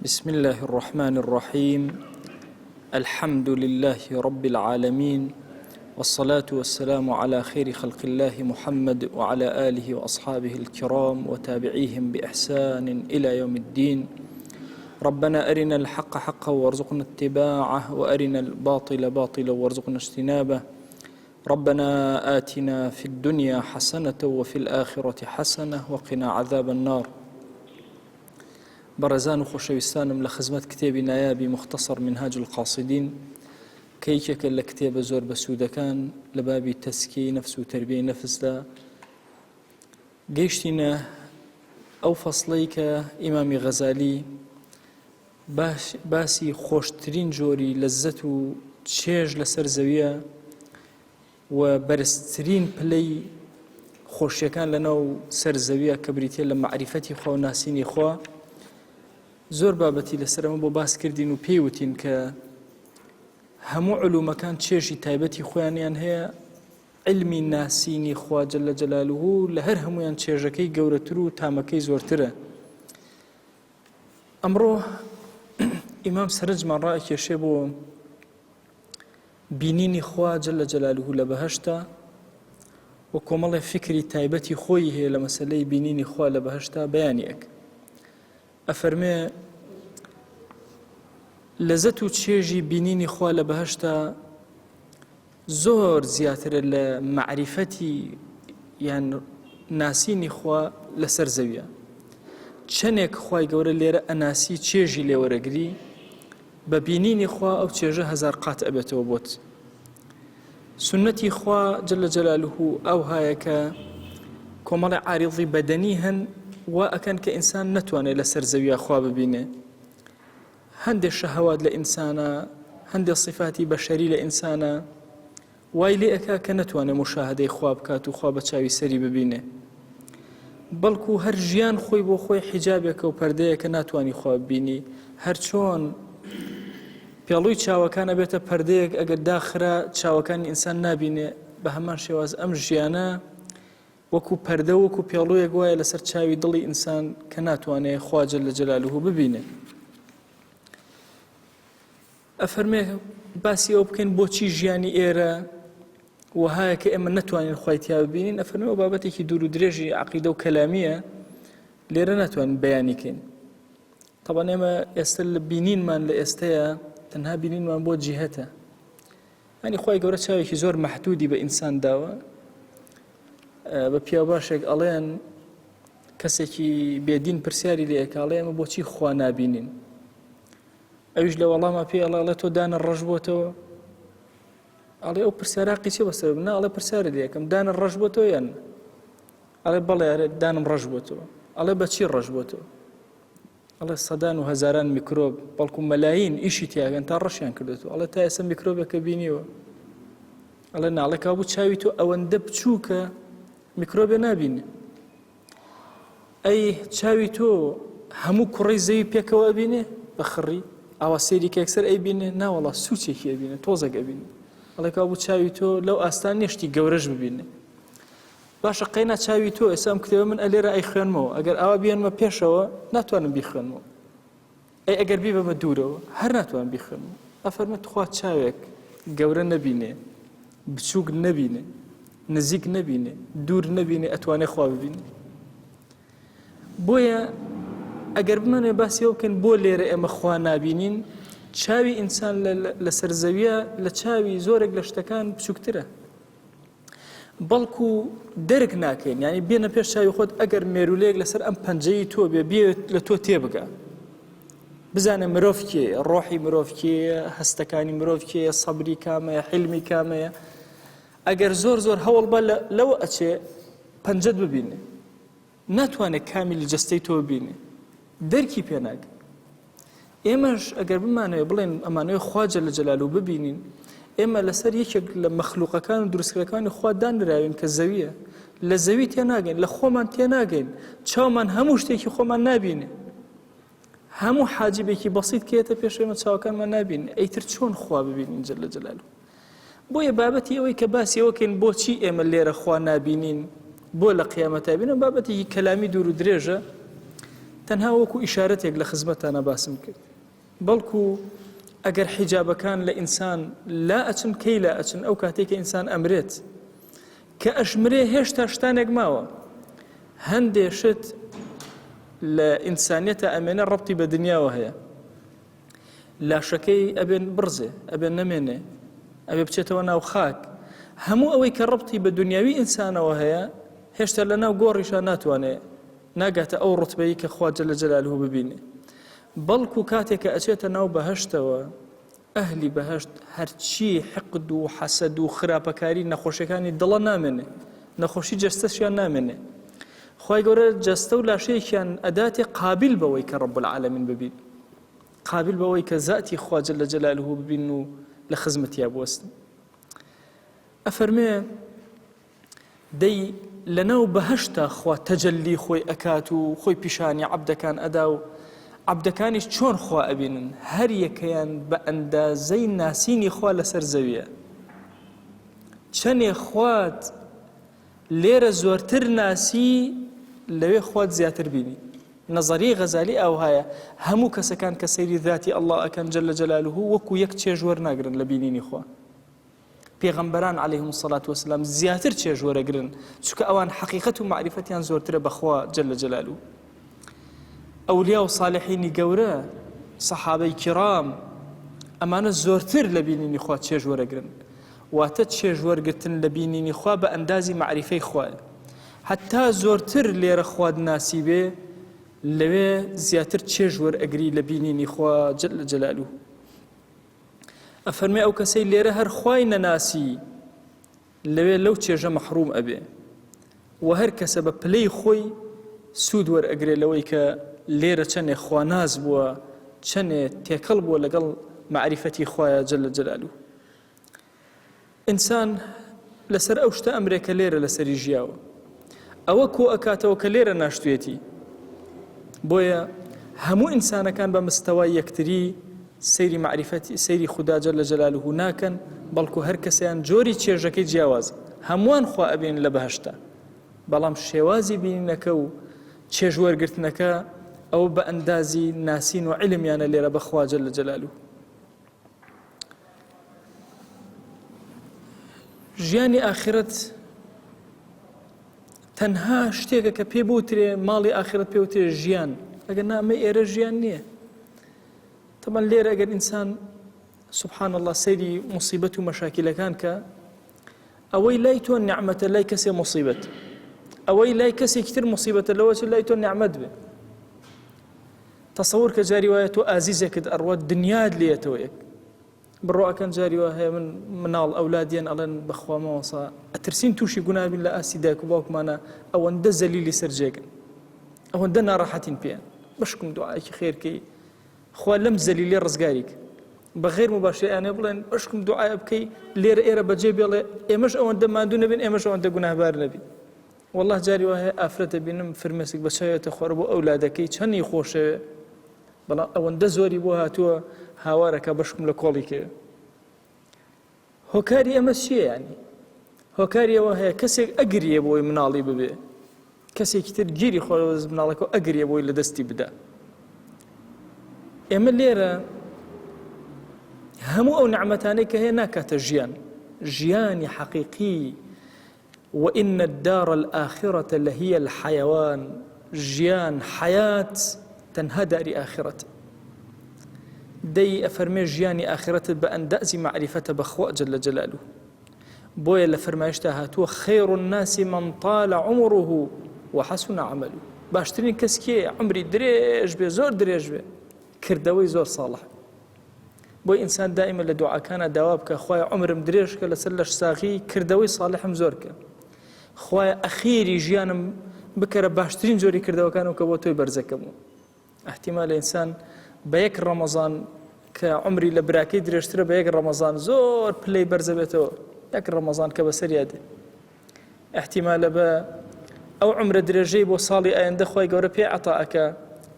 بسم الله الرحمن الرحيم. الحمد لله رب العالمين، والصلاة والسلام على خير خلق الله محمد وعلى آله وأصحابه الكرام وتابعيهم بإحسان إلى يوم الدين. ربنا أرنا الحق حقا وارزقنا اتباعه، وأرنا الباطل باطلا وارزقنا اجتنابه. ربنا آتنا في الدنيا حسنة وفي الآخرة حسنة وقنا عذاب النار. بەڕێزان و خۆشەویستانم لە خزمەت کتێبی نایابی مختصر منهاج القاصدین کە یەکێکە لە کتێبە زۆر بەسوودەکان لە بابی تەزکیەی نەفس و تەربیەی نەفسدا گەیشتینە ئەو فەسڵەی کە ئیمامی غەزالی باسی خۆشترین جۆری لەززەت و چێژ لەسەر زەویە و بەرزترین پلەی خۆشیەکان لەناو سەر زەویە کە بریتێ لە معریفەتی خوا و ناسینی خوا. زۆر بابەتی لەسەرەوە بۆ باس کردین و پێیوتین کە هەموو علومەکان چێژی تایبەتی خۆیانیان هەیە. علمی ناسینی خوا جەلە جەلالوهو لە هەر هەمویان چێژەکەی گەورەتر و تامەکەی زۆرترە. ئەمڕۆ ئیمام سەرنجمان ڕائکێشێ بۆ بینینی خوا جەلە جەلالوهو لە بەهەشتا و کۆمەڵێ فکری تایبەتی خۆی هەیە لە مەسەلەی بینینی خوا لە بەهەشتا بەیانیەک. ئەفەرمێ لەزەت و چێژی بینینی خوا لە بەهەشتا زۆر زیاترە لە معریفەتی یان ناسینی خوا لەسەر زەویە. چەندێک خوای گەورە لێرە ئەناسی چێژی لێوەرەگری بە بینینی خوا ئەو چێژە هەزار قات ئەبێتەوە بۆت. سنەتی خوا جەلە جەلالوهو ئەو هایە کە کۆمەڵی عاریضی بەدەنی هەن وا ئەکەن کە ئینسان نەتوانێت لەسەر زەویە خوا ببینێ. هەندێک شەهەوات لە ئینسانە، هەندێک صفاتی بەشەری لە ئینسانە وای لێ ئەکا کە نەتوانێت مشاهدەی خوا بکات و خوا بە چاوی سەری ببینێ. بەڵکو هەر ژیان خۆی بۆ خۆی حیجابێکە و پەردەیەکە ناتوانی خوا ببینی. هەر چۆن پێڵووی چاوەکانە بێتە پەردەیەک ئەگەر داخرا چاوەکانی ئینسان نابینێ، بە هەمان شێواز ئەم ژیانە وەکو پەردە وەکو پێڵوویەک وایە لەسەر چاوی دڵی ئینسان کە ناتوانێت خوا جەلە جەلالوهو ببینێ. ئەفەرمێ باسی ئەو بکەین بۆچی ژیانی ئێرە وهایە کە ئێمە نەتوانین خوای تیا ببینین. ئەفەرمێ ئەو بابەتێکی دوور و درێژی عەقیدە و کەلامیە لێرە ناتوانین بەیانیکەین. طبعاً ئێمە ئێستا لە بینینمان لە ئێستەیە تەنها بینینمان بۆ جیهەتە. یعنی خوای گەورە چاوێکی زۆر مەحدودی بە ئینسان داوە. بە پیا باشێک ئەڵێن کەسێکی بێدین پرسیاری لێ ئەکا ئەڵێ ئێمە بۆچی خوا نابینین؟ ئەویش لە وەڵامە پێی ئەڵێ تۆ دانە ڕەش بۆتەوە؟ ئەڵێ ئەو پرسیارە قیچی بەسەر بنا؟ ئەڵێ پرسیارە لێ ئەکەم دانە ڕەش بۆتەوە یان؟ ئەڵێ بەڵێ دانم ڕەش بۆتەوە. ئەڵێ بەچی ڕەش بۆتەوە؟ ئەڵێ سەدان و هەزاران میکرۆب بەڵکو مەلاین ئیشی تیاگەن تا ڕەشیان کردوێتەوە. ئەڵێ تا ئێستا میکرۆبێکە بینیوە؟ ئەڵێ ناڵێ کابوو چاوی تۆ ئەوەندە بچووکە میکرۆبێ نابینێ. ئەی چاوی تۆ هەموو کوڕی زەوی پێکەوە ئەبینێ بە خڕی؟ ئاوا سێریکە یەکسەر ئەیبینێ؟ ناوەڵا سوچێکی ئەبینێ، تۆزێک ئەبینێ. ئەڵێ کابوو چاوی تۆ لەو ئاستان نێشتی گەورەش ببینێ. باشە قەینا چاوی تۆ ئێستا ئەم کتێبە من ئەلێرە ئەیخوێنمەوە، ئەگەر ئاوا بێنمە پێشەوە ناتوانم بیخوێنمەوە. ئەی ئەگەر بیبەمە دوورەوە هەر ناتوانم بیخوێنمەوە. ئەفەرمێ خوا چاوێک گەورە نەبینێ، بچووک نەبینێ، نزیک نەبینێ، دوور نەبینێ، ئەتوانێ خوا ببینێ. بۆیە ئەگەر بمانێ باسی ئەو بکەین بۆ لێرە ئێمە خوا نابینین، چاوی ئینسان لەسەر زەویە لە چاوی زۆرێک لە شتەکان بچووکترە. بەڵکو دەرک ناکەین، یعنی بێنە پێش چاوی خۆت ئەگەر مێرولەیەک لەسەر ئەم پەنجەی تۆ بێت لە تۆ تێبگا، بزانە مرۆڤ کێیە، ڕۆحی مرۆڤ کێیە، هەستەکانی مرۆڤ کێیە، سەبری کامەیە، حیلمی کامەیە. ئەگەر زۆر هەوڵ بە لەوە ئەچێ پەنجەت ببینێ، ناتوانێت کامیلی جەستەی تۆ ببینێ، دەرکی پێ ناکە. ئێمەش ئەگەر بمانەوێ بڵێن ئەمانەوێ خوا جەلە جەلالوهو ببینین، ئێمە لەسەر یەکێک لە مەخلوقەکان و دروستکراوەکانی خوا دانراوین کە زەویە. لە زەوی تێناگەین، لە خۆمان تێناگەین، چاومان هەموو شتێکی خۆمان نابینێ. هەموو حاجبێکی بەسیط کێتە پێش ئێمە چاوەکانمان نابینێ، ئەیتر چۆن خوا ببینین جەلە جەلالوهو؟ بۆیە بابەتی ئەوەی کە باسی ئەوەکەین بۆچی ئێمە لێرە خوا نابینین بۆ لە قیامەتە بینن بابەتێکی کەلامی دوور و درێژە تەنها وەکو ئیشارەتێک لە خزمەتانە باسم کرد بەڵکو ئەگەر حیجابەکان لە ئینسان لا ئەچن کەی لا ئەچن ئەو کاتێککە ئینسان ئەمرێت کە ئەشمرێ هێشتا شتانێک ماوە هەندێ شت لە ئینسانیەتە ئەمێنە ڕەبتی بە دنیاوە هەیە لاشەکەی ئەبێن بڕزێ ئەبێن نەمێنێ ئەبێ بچێتەوە ناو خاک هەموو ئەوەی کە ڕەبتی بە دنیاوی ئینسانەوە هەیە هێشتا لە ناو گۆڕیشە ناتوانێ ناگاتە ئەو ڕوتبەیە کە خوا جەل جەلالوهو ببینێ بەڵکو کاتێککە ئەچێتە ناو بەهەشتەوە ئەهلی بەهەشت هەرچی حقد و حەسەد و خراپەکاری نەخۆشیەکانی دڵە نامێنێ نەخۆشی جەستەشیان نامێنێ خوای گەورە جەستە و لاشەیەکیان ئەداتێ قابل بەوەی کە ڕەب العالەمین ببین قابل بەوەی کە زاتی خوا جەل جەلالوهو ببین و لە خزمەتیا بوەستن ئەفەرمێ دەی لەناو بەهەشتا خوا تەجەلی خۆی ئەکات و خۆی پیشانی عەبدەکان ئەدا و عەبدەکانیش چۆن خوا ئەبینن هەر یەکەیان بە ئەندازەی ناسینی خوا لەسەر زەویە چەندێ خوات لێرە زۆرتر ناسی لەوێ خوات زیاتر بینی نەزەری غەزالی ئەو هەیە هەموو کەسەکان کە سەیری ذاتی ئەڵڵا ئەکەن جەل جەلالوهو وەکو یەک چێژ وەرناگرن لە بینینی خوا پێغەمبەران عەلەیهیمو الصەلاة وەسەلام زیاتر چێژ وەرەگرن چونکە ئەوان حەقیقەت و معریفەتیان زۆرترە بەخوا جەل جەلالوهو ئەولیا و صالحینی گەورە سەحابەی کیرام ئەمانە زۆرتر لە بینینی خوا چێژ وەرەگرن واتە چێژ وەرگرتن لە بینینی خوا بە ئەندازی معریفەی خوایە حتا زۆرتر لێرە خواد ناسی بێ لەوێ زیاتر چێژ وەرئەگری لە بینینی خوا جەل جەلالوهو ئەفەرمێ ئەو کەسەی لێرە هەر خوای نەناسی لەوێ لەو چێژە مەحروم ئەبێ و هەر کەسە بە پلەی خۆی سوود وەرئەگرێ لەوەی کە لێرە چەندێ خواناز بووە چەندێ تێکەڵ بووە لەگەڵ معریفەتی خوایە جەل جەلالوهو ئینسان لەسەر ئەو شتە ئەمرێکە لێرە لەسەری ژیاوە ئەوە کۆ ئەکاتەوە کە لێرە ناشتوێتی بۆیە هەموو ئینسانەکان بە مستەوای یەکتری سەیری معریفەتی سەیری خوددا جەل جەلالوهو ناکەن بەڵکو هەر کەسیان جۆری چێژەکەی جیاواز هەمووان خوا ئەبین لە بەهەشتا بەڵام شێوازی بینینەکە و چێژ وەرگرتنەکە ئەو بە ئەندازی ناسین و علمیانە لێرە بەخوا جەل جەلالوهو ژیانی ئاخرەت تەنها شتێکە کە پێ بوترێ ماڵی ئاخرەت پێوترێ ژیان ئەگەر نامە ئێرە ژیان نییە تەمان لێرە ئەگەر ئینسان سبحان الله سەیری مصیبەت و مەشاکلەکان کە ئەوەی لای تۆ نیعمەتە لای کەسێ مصیبەت ئەوەی لای کەسێکی تر مصیبەتە لەوە چ لای تۆ نیعمەت بێ تەسەوور کە جاری وایە تۆ ئازیزێکت ئەڕوات دنیات لێتەوە یەک بڕۆەکەن جاری وایە هەیە من مناڵ ئەولادیان ئەڵێن بەخوا ماوەسا ئەترسین تووشی گوناه بین لە ئاسی دایک و باوکمانە ئەوەندە زەلیلی سەرجێگن ئەوەندە ناڕەحەتین پێیان بەشکم دوعایەکی خێرکەی خوا لەم زەلیلێ ڕزگاریک بەغێر مباشرەیانێ بڵێن بەشکم دوعایە بکەی لێرە ئێرە بەجێ بێڵێ ئێمەش ئەوەندە ماندوو نەبین ئێمەش ئەوەندە گوناهبار نەبین والله جاری وایە ئافرەتە بینم فرمێسک بەچایەتە خوارە بۆ ئەولادەکەی چەندی خۆشەوێ بەڵام ئەوەندە زۆری بۆ هاتووە هاوارەکە بەشکم لە کۆڵی کرد هۆکاری ئەمە چییە یانی هۆکاری ئەوە هەیە کەسێک ئەگریە بۆی مناڵی ببێ کەسێکی تر گیری خۆرەوە مناڵەکە ئەگریە بۆی لە دەستی بدا ئێمە لێرە هەموو ئەو نعمەتانەی کە هەیە ناکاتە ژیان ژیانی حەقیقی وإن الدار الآخرة لهي الحيوان ژیان حياة تەنها داری ئاخرەت دەی ئەفەرمێ ژیانی ئاخرەتت بە ئەندازی معریفەتە بەخوا جەل جەلالوهو بۆیە لە فەرمایشتا هاتووە خەیر الناس من طال عمره وحسن عمله باشترین کەس کێیە عمری درێژ بێ زۆر درێژ بێ کردەوەی زۆر ساڵح بۆی ئینسان دائیمە لە دوعاکانە داوا بکە خوایە عمرم درێژکە لەسەر لەش ساغی کردەوەی ساڵحم زۆر کە خوایە ئەخیری ژیانم بکەرە باشترین جۆری کردەوەکانم کە بۆ تۆی بەرزەکەم احتیمال ئینسان بە یەک ڕەمەزان کە عمری لە براکەی درێژترە بە یەک ڕەمەزان زۆر پلەی بەرزە بێتەوە یەک ڕەمەزان کە بەسەریا دێ احتیمالە بە ئەو عمرە درێژەی بۆ ساڵی ئایندە خوای گەورە پێ عەتاءەکە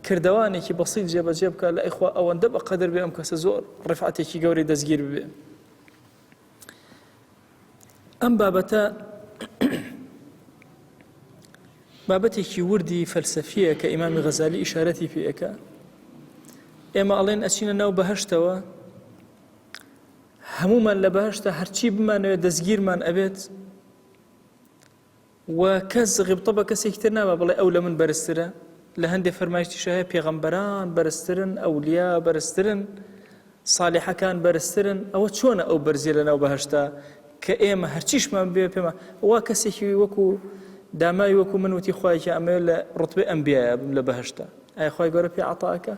کردەوانێکی بەسیط جێبەجێ بکە لە ئەیخوا ئەوەندە بەقەدر بێ ئەم کەسە زۆر ڕفعەتێکی گەورەی دەستگیر ببێ ئەم بابەتە بابەتێکی وردی فەلسەفیە کە ئیمامی غەزالی ئیشارەتی پێەکە ئێمە ئەڵێن ئەچینە ناو بەهەشتەوە هەمومان لە بەهەشتە هەرچی بمانەوێت دەستگیرمان ئەبێت و کەس غیبتە بە کەسێکی تر نابە بڵێ ئەو لە من بەرزترە لە هەندێک فەرمایشتیش هەیە پێغەمبەران بەرزترن ئەولیا بەرزترن ساڵحەکان بەرزترن ئەوە چۆنە ئەو بەرزیە لە ناو بەهەشتە کە ئێمە هەرچیشمان بێ پێمە وا کەسێکی وەکو دامای وەکو من وتی خوایەکی ئەمە لە ڕوتبەی ئەنبیایە بم لە بەهەشتە ئایا خوای گەورە پێ عەتاکە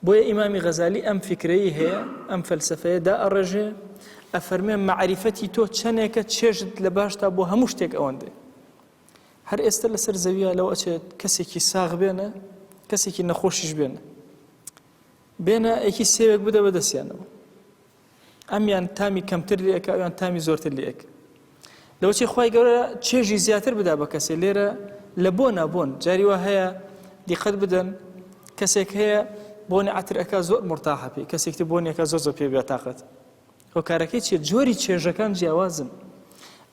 بۆیە ئیمامی غەزالی ئەم فکرەی هەیە ئەم فەلسەفەیە دائەڕێژێ ئەفەرمێ معریفەتی تۆ چەندێکە چێژت لە باشتا بۆ هەموو شتێک ئەوەندێ هەر ئێستا لەسەر زەویە لەوە ئەچێت کەسێکی ساغ بێنە کەسێکی نەخۆشیش بێنە ئێکی سێوێک بدە بەدەستیانەوە ئەمیان تامی کەمتر لێەکە ئەویان تامی زۆرتر لێەکە لەوەچی خوای گەورە چێژی زیاتر بدا بە کەسێ لێرە لە بۆ نابۆن جاری وا هەیە دیقەت بدەن کەسێک هەیە بۆنی عەتر ئەکا زۆر مرتاحە پێی کەسێکی بۆنی ئەکا زۆر پێ بێتاقەت هۆکارەکەی چیە جۆری چێژەکان جیاوازن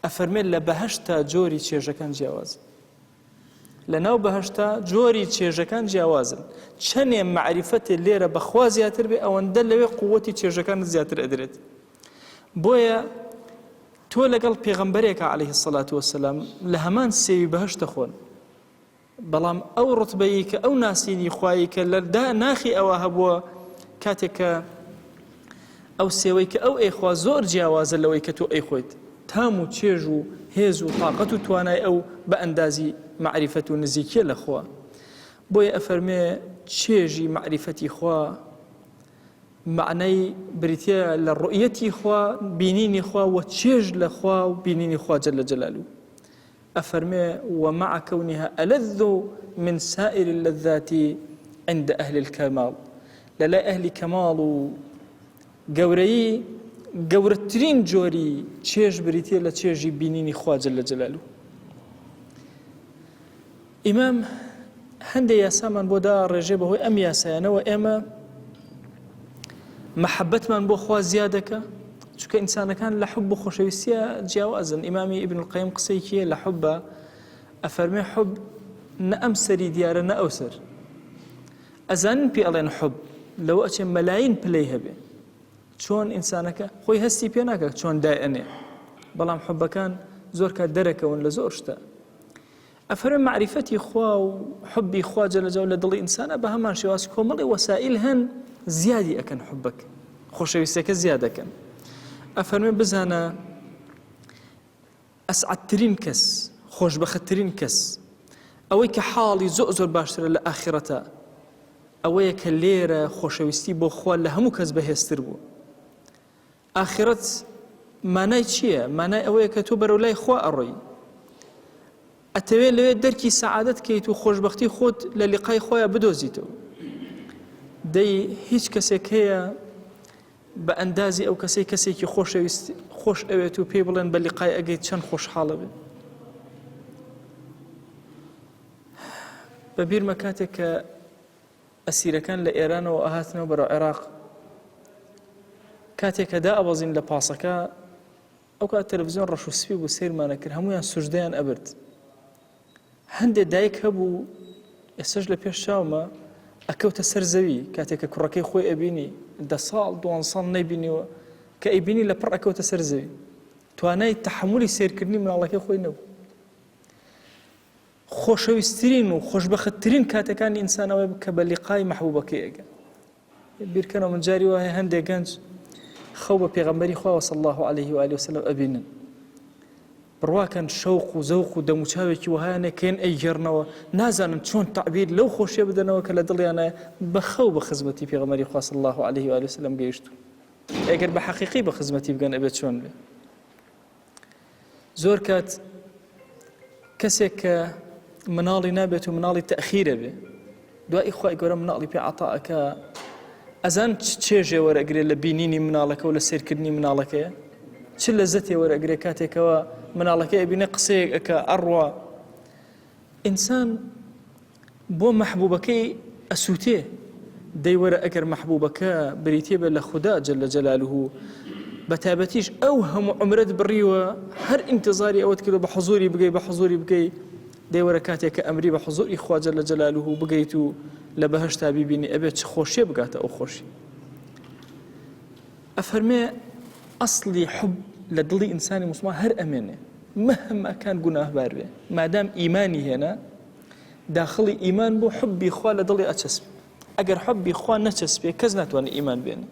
ئەفەرمێت لە بەهەشتا جۆری چێژەکان جیاوازن لە ناو بەهەشتا جۆری چێژەکان جیاوازن چەندێ معریفەتێ لێرە بەخوا زیاتر بێ ئەوەندە لەوێ قووەتی چێژەکان زیاتر ئەدرێت بۆیە تۆ لەگەڵ پێغەمبەرێکە عەلەیهی السەڵات وەسەلام لە هەمان سێوی بەهەشتە خۆن بەڵام ئەو ڕوتبەیی کە ئەو ناسینی خوایی کە لە ناخی ئەوە هەبووە کاتێک کە ئەو سێوەی کە ئەو ئەیخوا زۆر جیاوازە لەوەی کە تۆ ئەیخۆیت تام و چێژ و هێز و تاقەت و توانای ئەو بە ئەندازی معریفەت و نزیکیە لە خوا بۆیە ئەفەرمێ چێژی معریفەتی خوا معنای بریتە لە ڕؤیەتی خوا بینینی خوا و چێژ لە خوا و بینینی خوا جەل جەلالوه أفرمي ومع كونها ألذ من سائر اللذات عند أهل الكمال للا أهل كمال قوري قورترين جوري تشيج بريتي لا تشيجي بينيني خوا جل جلاله إمام هندي يا سامان بودا رجيبه هو أم يا سيانا وإما محبت من بو خوا زيادك چونکە ئینسانەکان لە حب و خۆشەویستیە جیاوازن ئیمامی ئیبن القەیم قسەیەکیە لە حوبە ئەفەرمێ حب نە ئەم سەری دیارە نە ئەو سەر ئەزانن پێ ئەڵێن حب لەوە ئەچێ مەلاین پلەی هەبێ چۆن ئینسانەکە خۆی هەستی پێ ناکە چۆن دایئەنێ بەڵام حبەکان زۆر کات دەرەکەون لە زۆر شتە ئەفەرمێ معریفەتی خوا و حبی خوا جەل جەلاوه لە دڵی ئینسانە بە هەمان شێواز کۆمەڵی وەسائل هەن زیادی ئەکەن حبەک خۆشەویستیەکە زیاد ئەکەن ئەفەرمێ بزانە ئەسعەدترین کەس خۆشبەختترین کەس ئەوەی کە حاڵی زۆر باشترە لە ئاخرەتە ئەوەیە کە لێرە خۆشەویستی بۆ خوا لە هەموو کەس بەهێزتر بوو ئاخرەت مانای چییە؟ مانای ئەوەیە کە تۆ بەرەو لای خوا ئەڕۆی ئەتەوێت لەوێ دەرکی سەعادەت کەیت و خۆشبەختی خۆت لە لیقای خۆیان بدۆزیتەوە دەی هیچ کەسێک هەیە بە ئەندازی ئەو کەسێکی خۆش ئەوێت و پێی بڵێن بە لیقای ئەگەیت چەند خۆشحاڵە بێت بە بیرمە کاتێک کە ئەسیرەکان لە ئێرانەوە ئاهاتنەوە بەرەو عێراق کاتێک کە دائەبەزین لە پاسەکە ئەو کات تەلەڤیزیۆن ڕەش و سپی بوو سەیرمانە کرد هەموویان سوژدەیان ئەبرد هەندێک دایک هەبوو ئێستاش لە پێش چاومە ئەکەوتە سەر زەوی کاتێک کە کوڕەکەی خۆی ئەبینی 10 ساڵ 2 ساڵ نەیبینیوە کە ئەیبینی لە پڕ ئەکەوتە سەر زەوی توانای تەحملی سیرکردنی مناڵەکەی خۆی نەبوو خۆشەویستترین و خۆشبەختترین کاتەکانی ئینسانەوەی کە بە لیقای مەحبوبەکەی ئەگەن بیرکەنەوە من جاری وایە هەندێک گەنج خەو بە پێغەمبەری خوا صلی الله عليه و آله وسلم ئەبینن بڕواکەن شەوق و زەوق و دەموچاوێکی وهایانە کەن ئەیگەڕنەوە نازانن چۆن تعبیر لەو خۆشیە بدەنەوە کە لە دڵیانە بەخەو بە خزمەتی پێغەمبەری خوا صلی الله عليه و آله وسلم گەیشتو ئەگەر بە حەقیقی بە خزمەتی بگەن ئەبێت چۆن بێ زۆر کات کەسێک کە مناڵی نابێت و مناڵی تەخیرە بێ دوای خوای گەورە مناڵی پێ عەتاءەکە ئەزان چێژێ وەرەگرێت لە بینینی مناڵەکە و لە سیرکردنی مناڵەکەیە چ لەزەتێ وەرەگرێت کاتێکەوە مناڵەکەی ئەبینێ قسەیەک ئەکە ئەڕوا ئینسان بۆ مەحبوبەکەی ئەسووتێ دەی وەرە ئەگەر مەحبوبەکە بریتێ بە لە خودا جەل جەلالوه بەتابەتیش ئەو هەموو عمرت بڕیوە هەر ئینتیزاری ئەوەت کردو بە حەزوری بگەی دەیوەرە کاتێک کە ئەمری بە حوزوری خوا جەل جەلالوه بگەیت و لە بەهەشتا بیبینی ئەبێت چ خۆشیە بگاتە ئەو خۆشی. ئەفەرمێ ئەسڵی حوب لە دڵی ئینسانی موسڵمان هەر ئەمێنێ مهما کان گوناهبار بێ مادام ئیمانی هێنا داخڵی ئیمان بۆ حبی خوا لە دڵی ئەچەسبێ. ئەگەر حبی خوا نەچەسبێ کەس ناتوانێت ئیمان بێنێ.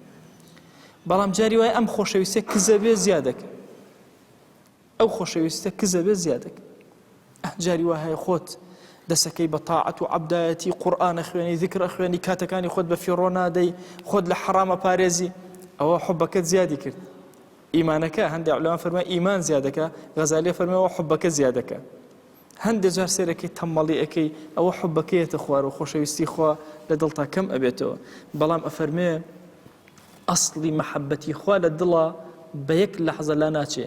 بەڵام جاری وایە ئەم خۆشەویستە کزە بێ زیادەکە، ئەو خۆشەویستە کزە بێ زیادەکە. جاری وایە خۆت دەسەکەی بە تاعەت و عەبدایەتی قورئانە خوێنی ذیکرە خوێنی کاتەکانی خۆت بە فیڕۆ نادەی خۆت لە حەرامە پارێزی ئەوە حوبەکەت زیادی کرد. ئیمانەکە هەندێک عولەما فەرموویان ئیمان زیادەکە، غەزالی فەرموویەوە حوبەکە زیادەکە. هەندێک جار سێرەکەی تەمەڵی ئەەکەی ئەوە حوبەکەیەتە خوار و خۆشەویستی خوا لە دڵتا کەم ئەبێتەوە. بەڵام ئەفەرمێ ئەسڵی مەحەبەتی خوا لە دڵە بە یەک لەحزە لا ناچێ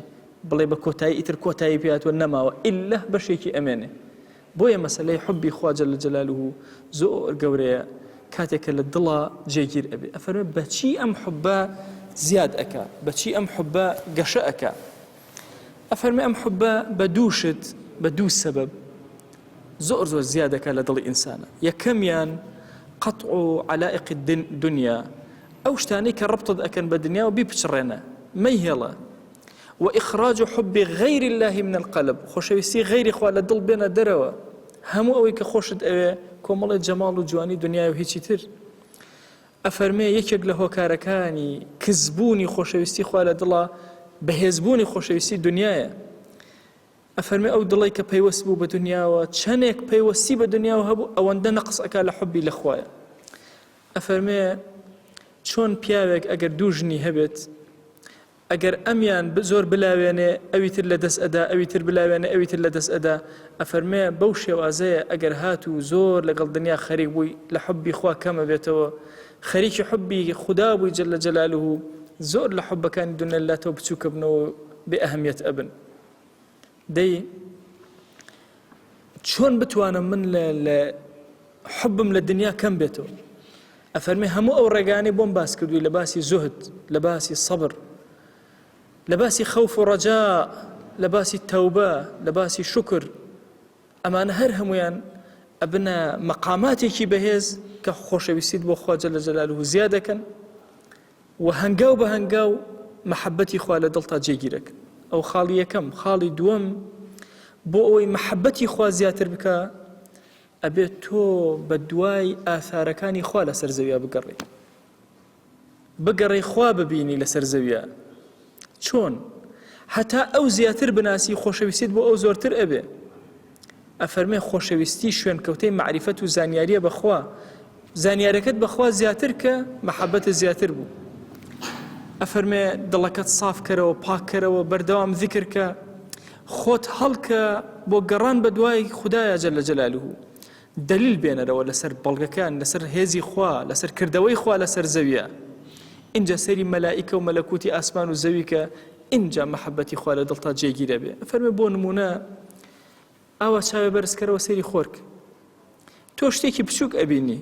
بڵێ بە کۆتایی ئیتر کۆتایی پێهاتوە نەماوە ئیلا بەشێکی ئەمێنێ. بۆیە مەسەلەی حوبی خوا جەل جەلالوه زۆر گەورەیە کاتێکە لە دڵە جێگیر ئەبێ. ئەفەرمێ بەچی ئەم حوبە زیاد ئەکا، بەچی ئەم حوبە گەشە ئەکا. ئەفەرمێ ئەم حوبە بە دووشت بە دوو سەبەب زۆر زۆر زیادەکە لە دڵی ئینسانە. یەکەمیان قەطع علائق الدنیا، ئەو شتانەی کە ڕبتت ئەکەن بە دنیا و بیپچڕێنە مەیهێڵە. وإخراج حب غير الله من القلب، خۆشەویستی غیری خوا لە دڵ بێنە دەرەوە. هەموو ئەوەی کە خۆشت ئەوێ کۆمەڵی جەماڵ و جوانی دنیای و هیچی تر. ئەفەرمێ یەکێک لە هۆکارەکانی کزبوونی خۆشەویستی خوا لە دڵە بەهێزبوونی خۆشەویستی دنیایە. ئەفەرمێ ئەو دڵی کە پەیوەست بوو بە دنیاوە چەندێک پەیوەستی بە دنیاوە هەبوو ئەوەندە نەقس ئەکا لە حوبی لە خوایە. ئەفەرمێ چۆن پیاوێک ئەگەر دوو ژنی هەبێت ئەگەر ئەمیان زۆر بلاوێنێ ئەوی تر لە دەست ئەدا ئەوی تر بلاوێنێ ئەوی تر لە دەست ئەدا. ئەفەرمێ بەو شێوازەیە ئەگەر هات و زۆر لەگەڵ دنیا خەریک بووی لە حوبی خوا کەمە بێتەوە، خەریکی حوبی خدا بووی جەل جەلالوه زۆر لە حوبەکانی دنیا لاتەوە بچووکە بنەوە بێ ئەهەمیەت ئەبن. دەی چۆن بتوانم من لە حوبم لە دنیا کەم بێتەوە؟ ئەفەرمێ هەموو ئەو ڕێگانەی بۆم باس کردووی لە باسی زوهد، لە باسی سەبر، لە باسی خەوف و ڕەجا، لە باسی تەوبە، لە باسی شکر، ئەمانە هەر هەمویان ئەبنە مەقاماتێکی بەهێز کە خۆشەویستیت بۆ خوا جەل جەلالوه زیاد دەکەن و هەنگاو بە هەنگاو مەحەبەتی خوا لە دڵتا جێگیرەکەن. ئەو خاڵی یەکەم. خاڵی دووەم بۆ ئەوەی مەحەبەتی خوا زیاتر بکە ئەبێت تۆ بە دوای ئاثارەکانی خوا لەسەر زەویە بگەڕێی خوا ببینی لەسەر زەویە. چۆن؟ هەتا ئەو زیاتر بناسی خۆشەویستیت بۆ ئەو زۆرتر ئەبێ. ئەفەرمێ خۆشەویستی شوێنکەوتەی معریفەت و زانیاریە بەخوا، زانیارەکەت بەخوا زیاتر کە مەحەبەتە زیاتر بوو. ئەفەرمێ دڵەکەت صاف کەرەوە، پاک کەرەوە، بەردەوام ذیکر کە، خۆت هەڵکە بۆ گەڕان بە دوای خودایە جەل جەلالوه. دلیل بێنەرەوە لەسەر بەڵگەکان، لەسەر هێزی خوا، لەسەر کردەوەی خوا لەسەر زەویە. اینجا سەری مەلائیکە و مەلەکوتی ئاسمان و زەوی کە اینجا مەحەبەتی خوا لە دڵتا جێگیرە بێ. ئەفەرمێ بۆ نمونە ئاوا چاوێ بەرزکەرەوە سەیری خۆرک، تۆ شتێکی بچووک ئەبینی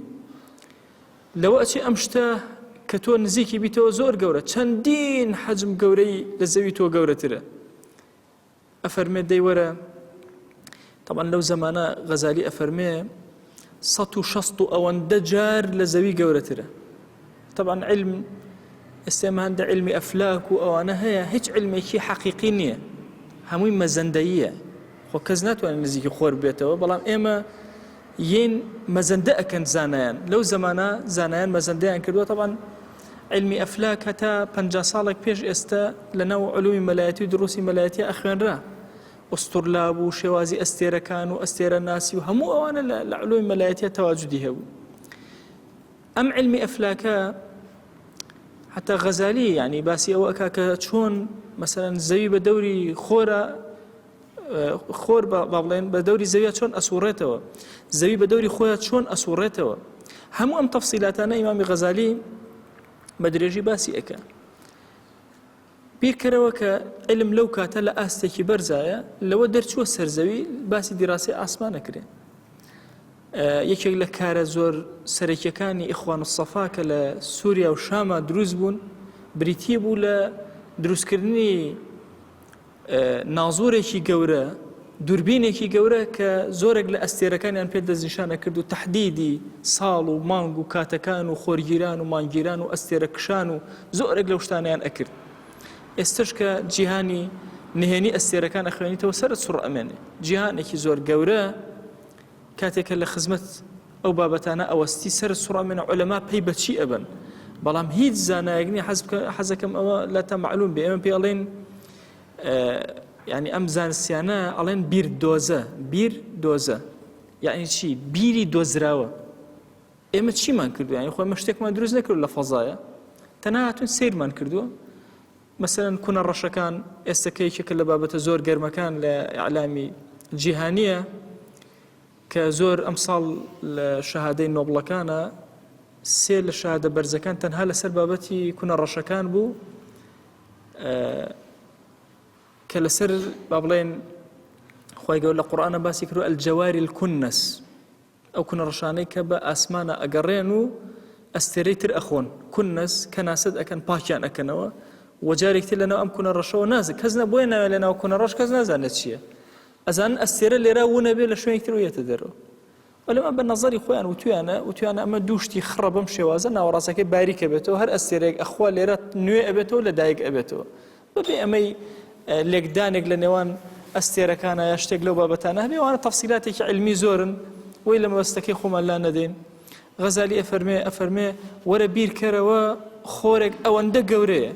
لەوە ئەچێ ئەم شتە کە تۆ نزیکی بیتەوە زۆر گەورە، چەندین حەجم گەورەی لە زەوی تۆ گەورەترە. ئەفەرمێ دەیوەرە طبعا لەو زەمانە غەزالی ئەفەرمێ 160 ئەوەندە جار لە زەوی گەورەترە. طبعا علم ئێستێمە هەندە علمی ئەفلاک و ئەوانە هەیە، هیچ علمێکی حەقیقی نییە، هەمووی مەزەندەییە. خۆ کەس ناتوانێت نزیکی خۆر بێتەوە، بەڵام ئێمە یین مەزەندە ئەکەن زانایان. لەو زەمانە زانایان مەزەندەیان کردووە. طبعا علمی ئەفلاک هەتا 50 ساڵێک پێش ئێستا لەناو علومی مەلایەتی و دروستی مەلایەتی ئەخوێنرا. ئوستورلاب و شێوازی ئەستێرەکان و ئەستێرە ناسی و هەموو ئەوانە لە علومی مەلایەتیە تەواجودی هەبوو. ئەم علمی ئەفلاکە حتى غەزالی یعنی باسی ئەوە ئەکا کە چۆن مەسەلەن زەوی بە دەوری خۆر با بڵێن بە دەوری زەویە چۆن ئەسوڕێتەوە، زەوی بە دەوری خۆیان چۆن ئەسوڕێتەوە. هەموو ئەم تەفسیلاتانە ئیمامی غەزالی بە درێژی باسی ئەکا. بیرکەرەوە کە علم لەو کاتە لە ئاستێکی بەرزایە لەوە دەرچووە سەرزەوی باسی دیراسی ئاسمان ئەکرێ. یەکێک لە کارە زۆر سەرەکیەکانی ئیخوان السەفا کە لە سووریا و شامە دروست بوون بریتیە بوو لە دروستکردنی نازۆرێکی گەورە دووربینێکی گەورە کە زۆرێک لە ئەستێرەکانیان پێ دەستنیشانە کرد و تەحدیدی ساڵ و مانگ و کاتەکان و خۆرگیران و مانگیران و ئەستێرە کشان و زۆرێک لەو شتانیان ئەکرد. ئێستش کە جیهانی نهێنی ئەستێرەکان ئەخوێنیتەوە سەرت سوڕ ئەمێنێ. جیهانێکی زۆر گەورە کاتێکە لە خزمەت ئەو بابەتانە ئەوەستی سەرت سوڕ ئەمێنە عولەما پێی بەچی ئەبن. بەڵام هیچ زانایەک نییە حەزەکەم ئەوە لە تا معلوم بێ. ئێمە پێ ئەڵێن یعنی ئەم زانستیانە ئەڵێن بیر دۆزە یعنی چی؟ بیری دۆزراوە. ئێمە چیمان کردو؟ یعنی خۆ ئێمە شتێکمان دروست نەکردو لە فەزایە، تەنها هاتوون سیرمان کردووە. مەسەلەن کونە ڕەشەکان ئێستەکەیەکێکە لە بابەتە زۆر گەرمەکان لە ئیعلامی جیهانیە کە زۆر ئەمساڵ لە شەهادەی نۆبڵەکانە سێ لە شەهادە بەرزەکان تەنها لەسەر بابەتی کونە ڕەشەکان بوو کە لەسەر با بڵێن خۆی گەورە لە قورئانە باسی کردو ئەلجەواری الکونەس، ئەو کونە ڕەشانەی کە بە ئاسمانە ئەگەڕێن و ئەستێرەی تر ئەخۆن. کونەس کە ناسەد ئەکەن پاکیان ئەکەنەوە و جارێکتر لەناو ئەم کونە ڕەشەوە نازێت. کەس نەبووە ناوێ لەناو کونە ڕەش کەس نازانێت چییە. ئەزانن ئەستێرە لێرە وونە بێ لە شوێنێکتر وێتە دەرەوە. بەڵام بە نەزەری خۆیان وتویانە ئەمە دووشتی خڕە بەم شێوازە ناوەڕاستەکەی باریکە بێتەوە، هەر ئەستێرەیەک ئەخوا لێرە نوێ ئەبێتەوە لە دایک ئەبێتەوە. بەبێ ئەمەی لێکدانێک لە نێوان ئەستێرەکانە یا شتێک لەو بابەتانە هەبێ وانە تەفسیلاتێکی علمی زۆرن وی لە مەبەستەکەی خۆمان لا نەدەین. غەزالی ئەفەرمێ وەرە بیرکەرەوە خۆرێک ئەوەندە گەورەیە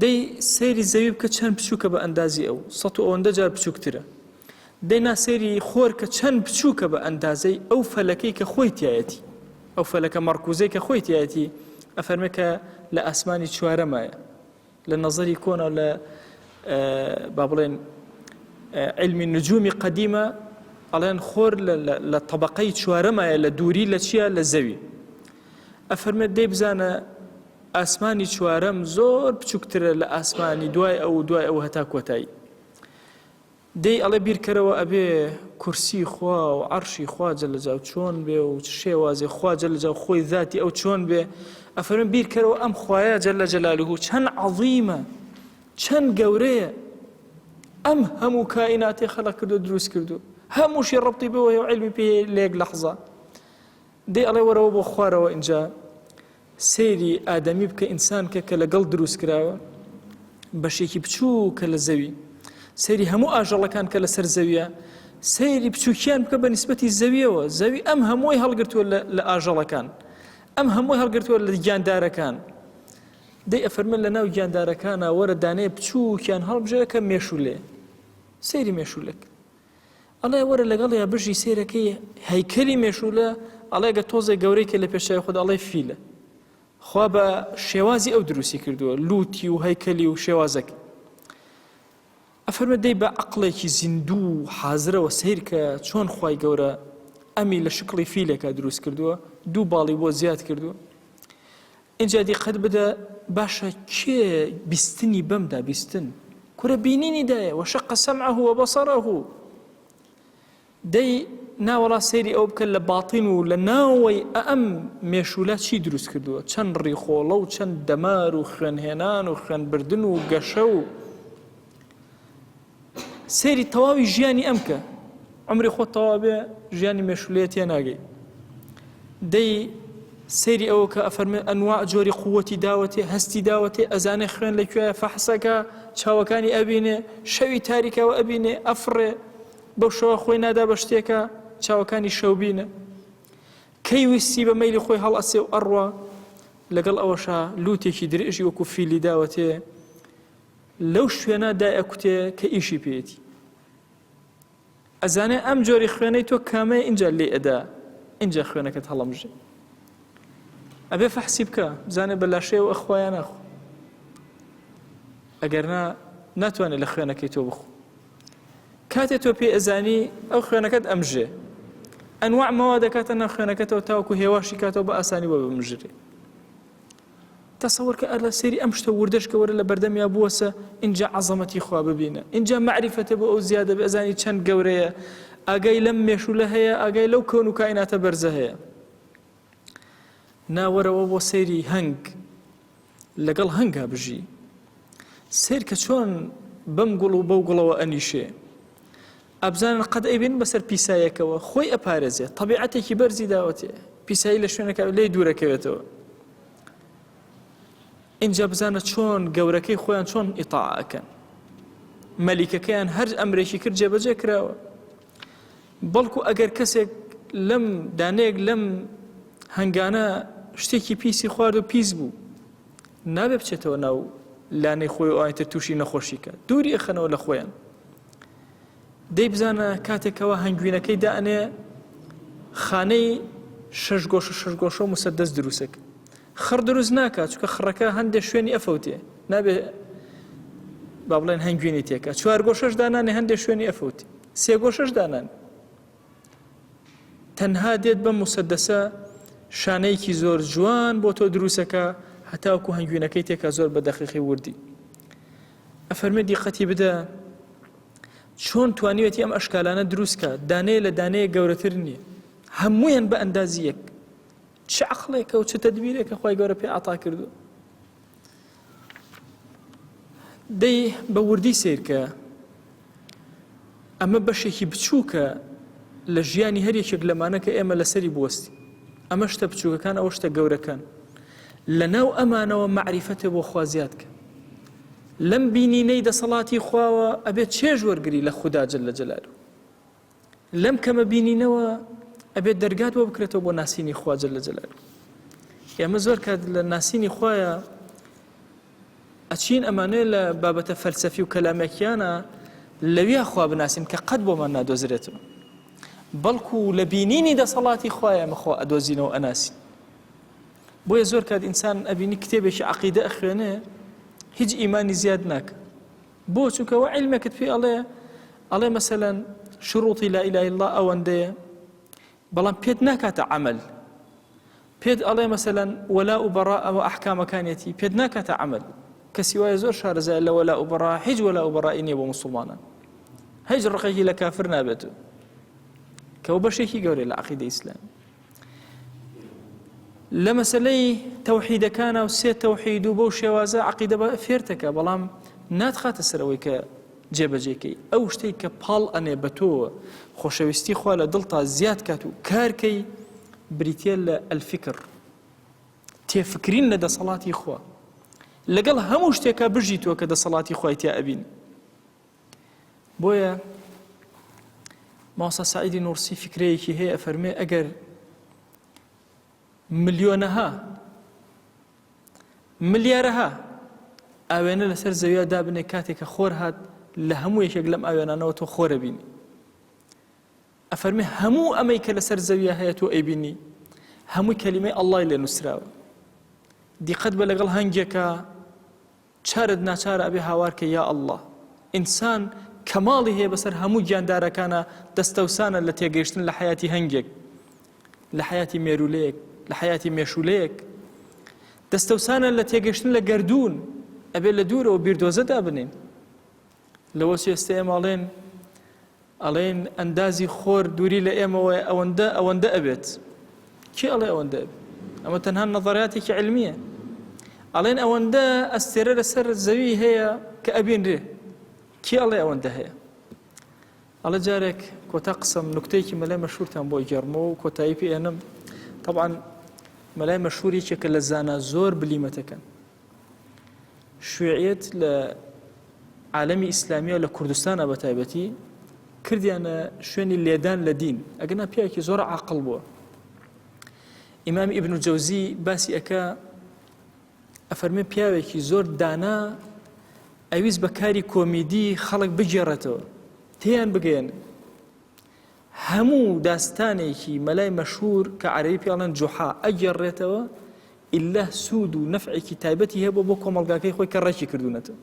دەی سەیری زەوی بکە چەند بچووکە بە ئەندازی ئەو 100 و ئەوەندە جار بچووکترە. دەی ناسێری خۆر کە چەند بچووکە بە ئەندازەی ئەو فەلەکەی کە خۆی تایەتی، ئەو فەلەکە مەڕکوزەی کە خۆی تایەتی. ئەفەرمێ کە لە ئاسمانی چوارەمایە لە نەزەری کۆنە لە با بڵێن علمی نجومی قەدیمە ئەڵێن خۆر لە طەبەقەی چوارەمایە لە دووری لە چیە لە زەوی. ئەفەرمێ دەی بزانە ئاسمانی چوارەم زۆر بچووکترە لە ئاسمانی دوای ئەو هەتا کۆتایی. دەی ئەڵێ بیرکەرەوە ئەبێ کورسی خوا و عەرشی خوا جەلەجاو چۆن بێ و شێوازێ خوا جەلەجاو خۆی ذاتی ئەو چۆن بێ. ئەفەرمێ بیرکەرەوە ئەم خوایە جەلە جەلالوهو چەند عەظیمە چەند گەورەیە، ئەم هەموو کائیناتی خەلق کردو دروست کردو، هەمووشی ڕەبتی بەوە و علمی پێ لێک لەحظە. دەی ئەڵێ وەرەوە بۆ خوارەوە ئینجا سەیری ئادەمی بکە ئینسان کە لەگەڵ دروست کراوە بەشێکی بچووکە لە زەوی، سەیری هەموو ئاژەڵەکان کە لەسەر زەویە، سەیری بچووکیان بکە بە نیسبەتی زەویەوە. زەوی ئەم هەمووی هەڵگرتووە لە ئاژەڵەکان، ئەم هەمووی هەڵگرتووە لە گیاندارەکان. دەی ئەفەرمێ لە ناو گیاندارەکانە وەرە دانەیە بچووکیان هەڵبژێ کە مێشولێ، سەیری مێشولێک. ئەڵێ وەرە لەگەڵ یا بژی سەیرەکەی هەیکەلی مێشولە، ئەڵێگە تۆزێ گەورەی کە لە پێشای خۆدا ئەڵێ فیلە. خوا بە شێوازی ئەو دروستی کردووە، لوتی و هەیکەلی و شێوازەکە. ئەفەرمێ دەی بە عەقڵێکی زیندوو حازرەوە سەیر کە چۆن خوای گەورە ئەمی لە شکڵی فیلێکە دروست کردووە، دوو باڵی بۆ زیاد کردووە. اینجا دیقەت بدە باشە کێ بیستنی بەمدا بیستن کورە بینینی دایە وەشەقە سەمعەه وەبەسەرەه. دەی ناوەڵا سەیری ئەو بکە لە باڵتین و لە ناوەی ئەم مێشولە چی دروست کردووە، چەند ڕیخۆڵە و چەند دەمار و خوێنهێنان و خوێنبردن و گەشە و سەیری تەواوی ژیانی ئەمکە. عمری خۆت تەوا بێ ژیانی مێشولەیە تێ ناگەی. دەی سەیری ئەوە کە ئەفەرمێ ئەنواع جۆری قووەتی داوەتێ، هەستی داوەتێ، ئەزانێ خوێن لەکوێیە، فەحسەکە چاوەکانی ئەبینێ، شەوی تاریکەوە ئەبینێ، ئەفڕێ بەو شەوە خۆی نادا بە شتێکە چاوەکانی شەوبینە، کەی ویستی بە مەیلی خۆی هەڵ ئەسێ و ئەڕوا. لەگەڵ ئەوەشا لوتێکی درێژی وەکو فیلی داوەتێ لەو شوێنە دایەکوتێ کە ئیشی پێێتی. ئەزانێ ئەم جۆری خوێنەی تۆ کامەیە اینجا لێ ئەدا، اینجا خوێنەکەت هەڵەمژێ. ئەبێ فەحسی بکە بزانێ بە لاشەیە و ئەخوایان ناخۆ، ئەگەرنا ناتوانێت لە خوێنەکەی تۆ بخۆ. کاتێ تۆ پێ ئەزانی ئەو خوێنەکەت ئەمژێ، ئەنواع مەوا دەکاتە ناو خوێنەکەتەوە تاوەکو هێواشی کاتەوە بە ئاسانی وە بمژرێ. تەسەوەر کە ئەلا سەیری ئەم شتە وردەشکە وەرە لە بەردەمیا بووەسە اینجا عەزەمەتی خوا ببینە، اینجا معریفەتە بۆ ئەو زیادە بێ ئەزانی چەند گەورەیە، ئاگای لەم مێشولە هەیە، ئاگای لەو کەون و کائیناتە بەرزە هەیە. ناوەرەوە بۆ سەیری هەنگ، لەگەڵ هەنگا بژی، سیر کە چۆن بەم گوڵ و بەو گوڵەوە ئەنیشێ، ئەبزانن قەت ئەیبێن بەسەر پیسایەکەوە خۆی ئەپارێزێت طبیعەتێکی بەرزی داوەتێ پیسایی لە شوێنەکە لێ دوورەکەوێتەوە اینجا بزانە چۆن گەورەکەی خۆیان چۆن ئیطاعەکەن مەلیکەکەیان هەر ئەمرێکی کرد جێبەجێ کراوە بەڵکو ئەگەر کەسێک لەم دانەیەک لەم هەنگانە شتێکی پیسی خوارد و پیس بوو نابێ بچێتەوە ناو لانەی خۆی ئاوایتر تووشی نەخۆشیکە دووری ئەخەنەوە لە خۆیان دەی بزانە کاتێکەوە هەنگوینەکەی دائنێ خانەی شەش گۆشە و مسەدەس دروستەکە خڕ دروست ناکات چونکە خڕەکە هەندێک شوێنی ئەفەوتێ نابێ با بڵێن هەنگوێنی تێکە چوار گۆشەش دانانێ هەندێک شوێنی ئەفەوتی سێ گۆشەش دانان تەنها دێت بە مسەدەسە شانەیەکی زۆر جوان بۆ تۆ دروستەکە هەتاوکو هەنگوێنەکەی تێکە زۆر بە دەقیقی وردی ئەفەرمێ دیقەتی بدە چۆن توانیوێتی ئەم ئەشکالانە دروستکە دانەیە لە دانەیە گەورەتر نییە هەموویان بە ئەندازیەک چه عقلێکە و چه تەدبیرێکە خوای گەورە پێ عەتا کردو دەی بە وردی سیرکە ئەمە بەشێکی بچووکە لە ژیانی هەر یەکێک لەمانە کە ئێمە لەسەری بوەستی ئەمە شتە بچووکەکان ئەوە شتە گەورەکان لەناو ئەمانەوە معریفەتێ بۆ خوا زیاد کە لەم بینینەی دەسەڵاتی خواوە ئەبێت چێژ وەرگری لە خودا جەلە جەلالوه لەم کەمە بینینەوە ئەبێت دەرگات بۆ بکرێتەوە بۆ ناسینی خوا جەلە جەلالوه ئێمە زۆر کات لە ناسینی خوایە ئەچین ئەمانەیە لە بابەتە فەلسەفی و کەلامێکیانە لەویا خوا بناسین کە قەت بۆمان نادۆزرێتەوە بەڵکو لە بینینی دەسەڵاتی خوایە مەخوا ئەدۆزینەوە ئەناسین بۆیە زۆر کات ئینسان ئەبینی کتێبێکی عەقیدە ئەخوێنێ هیچ ئیمانی زیاد ناکە بۆ چونکەوە عیلمێکت پێ ئەڵێ مەسەلەن شروطی لا ئیلاهە ئیلڵا ئەوەندەیە بەڵام پێت ناکاتە عەمەل پێت ئەڵێ مەسەلەن وەلا و بەڕا ئەوە ئەحکامەکانیەتی پێت ناکاتە عەمەل کەسی وایە زۆر شارەزایە لە وەلا و بەڕا هیچ وەلا و بەڕای نییە بۆ موسڵمانان هیچ ڕقێکی لە کافر نابێتەوە کەەوە بەشێکی گەورەی لە عەقیدەی ئیسلام لە مەسەلەی تەوحیدەکانە و سێ تەوحید و بەو شێوازە عەقیدە فێرتەکە بەڵام ناتخاتە سەرەوەی کە جێبەجێکەی ئەو شتەی کە پاڵ ئەنێ بە تۆوە خۆشەویستی خوا لە دڵتا زیاد کات و کارکەی بریتە لە ئەلفکر تێفکرین لە دەسەڵاتی خوا لەگەڵ هەموو شتێکە بژی تۆ کە دەسەڵاتی خوای تیا ئەبین بۆیە مامۆستا سەعیدی نوورسی فکرەیەکی هەیە ئەفەرمێ ئەگەر ملیۆنەها ملیارەها ئاوێنە لەسەر زەویە دابنێ کاتێکە خۆر هات لە هەموو یەکێک لەم ئاوێنانەوە تۆ خۆرە بینی ئەفەرمێ هەموو ئەمەی کە لەسەر زەویە هەیە تۆ ئەیبینی هەمووی کەلیمەی ئەڵڵای لێ نووسراوە دیقەت بە لەگەڵ هەنگێکە چارت ناچارە ئەبێ هاوارکە یا ئەڵڵا ئینسان کەماڵی هەیە بەسەر هەموو گیاندارەکانە دەستەوسانە لە تێگەیشتن لە حیاتی هەنگێک لە حیاتی مێرولەیەک لە حیاتی مێشولەیەک دەستەوسانە لە تێگەشتن لە گەردوون ئەبێ لە دوورەوە بیردۆزەدا بنین لەوە ئێستا ئێمە ئەڵێن ئەندازی خۆر دووری لە ئێمەوە ئەوەندە ئەبێت کێ ئەڵێ ئەوەندە ئەبێت ئەمە تەنها نەظەریاتێکی علمیە ئەڵێن ئەوەندە ئەستێرە لەسەر زەوی هەیە کە ئەبینرێ کێ ئەڵێ ئەوەندە هەیە ئەڵێ جارێک کۆتا قسەم نوکتەیەکی مەلای مەشهورتان بۆ گێڕمەوە و کۆتایی پێ ئێنم طبعا مەلای مەشهوریەکە لە زانا زۆر بلیمەتەکەن شوێعیت لە عالەمی ئیسلامیە لە کوردستانە بە تایبەتی کردیانە شوێنی لێدان لە دین ئەگەنا پیاوێکی زۆر عاقڵ بووە ئیمامی ئیبن جەوزی باسی ئەکا ئەفەرمێ پیاوێکی زۆر دانا ئەویست بە کاری کۆمیدی خەڵک بگێڕێتەوە تێیان بگەێن هەموو داستانێکی مەلای مەشهور کە عەرەبی پێڵێن جوحا ئەگێڕێتەوە ئیلا سوود و نەفعێکی تایبەتی هەیە بۆ کۆمەڵگاکەی خۆی کە ڕێکی کردوونەتەوە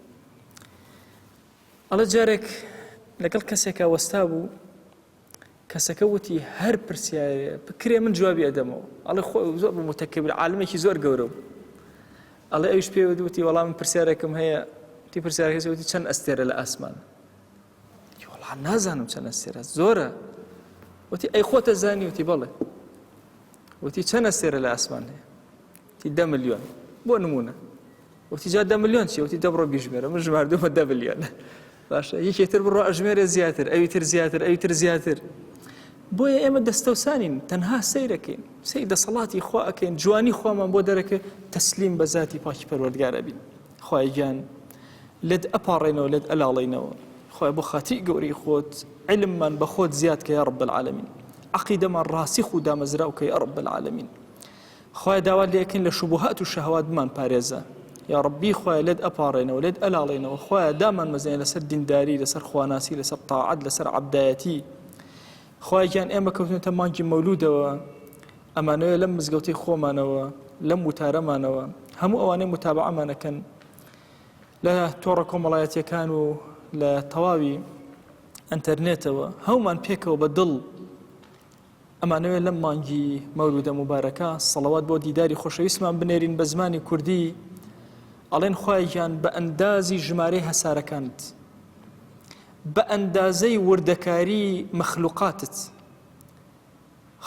ئەڵێ جارێک لەگەڵ کەسێکە وەستا بوو کەسەکە وتی هەر پرسیارێ بکرێ من جوابی ئەدەمەوە ئەڵێ خۆ زۆر متەکبر عالمێکی زۆر گەورە بوو ئەڵێ ئەویش پێ وتی وەڵام من پرسیارێکم هەیە تی پرسیارەکەی وتی چەند ئەستێرە لە ئاسمان وەڵام نازانم چەند ئەستێرە زۆرە وتی ئەی خۆتە زانی وتی بەڵێ وتی چەند ئەستێرە لە ئاسمان هەیە وتی 10 ملیۆن بۆ نمونە وتی جا 10 ملیۆن چی وتی دەبڕۆ بیژمێرە من ژماردومە 10 ملیۆن باشە یەکێتر بڕۆ ئەژمێرە زیاتر ئەویتر زیاتر ئەویتر زیاتر بۆیە ئێمە دەستەوسانین تەنها سەیرەکەین سەی دەسەڵاتی خوا ئەکەین جوانی خوامان بۆ دەرەکە تەسلیم بە ذاتی پاکی پەروەردگارە بین خوای گیان لێت ئەپاڕێنەوە لێت ئەلاڵێنەوە خوای بۆ خاتری گەورەی خۆت علممان بە خۆت زیاد کە یا رب العالمین عەقیدەمان ڕاسیخ و دامەزراو کە یا رب العالمین خوای داوا لێکن لە شوبهات و شەهوات بمان پارێزە یا ربی خوای لێت ئەپاڕێنەوە لێت ئەلاڵێنەوە خوای دامان مەزێنە لەسەر دینداری لەسەر خواناسی لەسەر تاعەت لەسەر عەبدایەتی خوای گیان ئێمە کەوتنەتە مانگی مەولودەوە ئەمانەوە لەم مزگەوتەی خۆمانەوە لەم وتارەمانەوە هەموو ئەوانەی متابعەمانەکەن لە تۆڕە کۆمەڵایەتیەکان و لە تەواوی ئەنتەرنێتەوە هەومان پێکەوە بە دڵ ئەمانەوە لەم مانگی مەولودە مبارەکە سەڵەوات بۆ دیداری خۆشەویستمان بنێرین بە زمانی کوردی ئەڵێن خوای گیان بە ئەندازی ژمارەی هەسارەکانت بە ئەندازەی وردەکاری مەخلوقاتت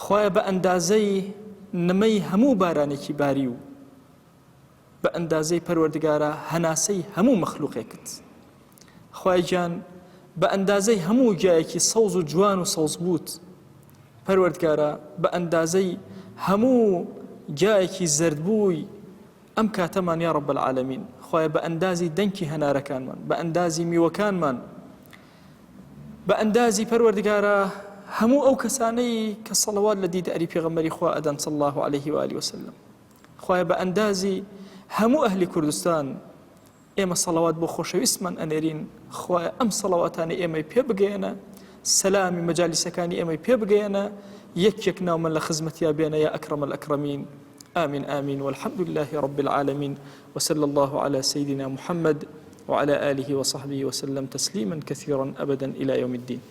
خوایە بە ئەندازەی نمەی هەموو بارانێکی باری و بە ئەندازەی پەروەردگارە هەناسەی هەموو مەخلوقێکت خوای گیان بە ئەندازەی هەموو گیایەکی سەوز و جوان و سەوز بووت پەروەردگارە بە ئەندازەی هەموو گیایەکی زەردبووی ئەم کاتەمان یا رب العالمین خوایە بە ئەندازی دەنکی هەنارەکانمان بە ئەندازی میوەکانمان بە ئەندازی پەروەردگارە هەموو ئەو کەسانەی کە سەڵەوات لە دیداری پێغەمبەری خوا ئەدەن صلی الله عليه و آله وسلم خوایە بە ئەندازی هەموو ئەهلی کوردستان ئێمە سەڵەوات بۆ خۆشەویستمان ئەنێرین خوایە ئەم سەڵەواتانە ئێمەی پێ بگەێنە سەلامی مەجالیسەکانی ئێمەی پێ بگەێنە یەک ناومە لە خزمەتیا بێنە یا ئەکرەم الأکرەمین آمين آمين والحمد لله رب العالمين وصلى الله على سيدنا محمد وعلى آله وصحبه وسلم تسليما كثيرا أبدا إلى يوم الدين